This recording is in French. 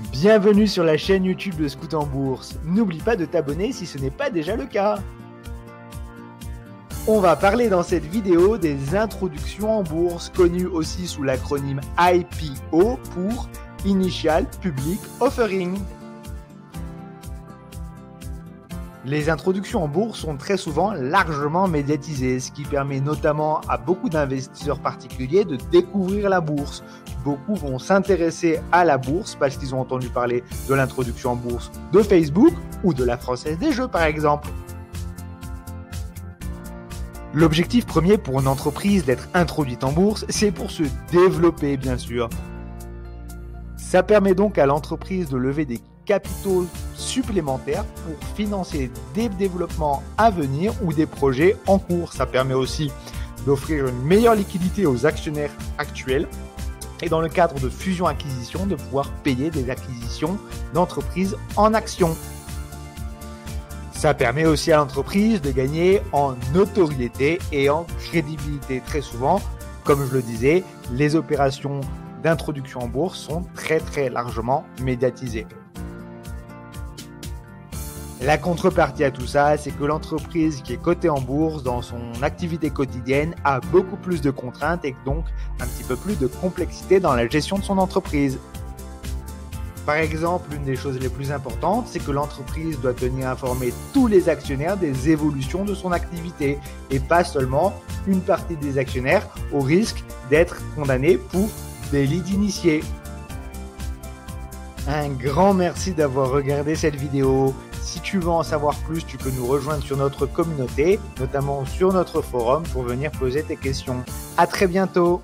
Bienvenue sur la chaîne YouTube de Scout en Bourse. N'oublie pas de t'abonner si ce n'est pas déjà le cas. On va parler dans cette vidéo des introductions en bourse, connues aussi sous l'acronyme IPO pour Initial Public Offering. Les introductions en bourse sont très souvent largement médiatisées, ce qui permet notamment à beaucoup d'investisseurs particuliers de découvrir la bourse. Beaucoup vont s'intéresser à la bourse parce qu'ils ont entendu parler de l'introduction en bourse de Facebook ou de la Française des Jeux par exemple. L'objectif premier pour une entreprise d'être introduite en bourse, c'est pour se développer bien sûr. Ça permet donc à l'entreprise de lever des capitaux supplémentaires pour financer des développements à venir ou des projets en cours. Ça permet aussi d'offrir une meilleure liquidité aux actionnaires actuels et dans le cadre de fusion-acquisition, de pouvoir payer des acquisitions d'entreprises en actions. Ça permet aussi à l'entreprise de gagner en notoriété et en crédibilité. Très souvent, comme je le disais, les opérations d'introduction en bourse sont très largement médiatisées. La contrepartie à tout ça, c'est que l'entreprise qui est cotée en bourse dans son activité quotidienne a beaucoup plus de contraintes et donc un petit peu plus de complexité dans la gestion de son entreprise. Par exemple, l'une des choses les plus importantes, c'est que l'entreprise doit tenir informés tous les actionnaires des évolutions de son activité et pas seulement une partie des actionnaires au risque d'être condamnés pour délit d'initié. Un grand merci d'avoir regardé cette vidéo. Si tu veux en savoir plus, tu peux nous rejoindre sur notre communauté, notamment sur notre forum pour venir poser tes questions. À très bientôt.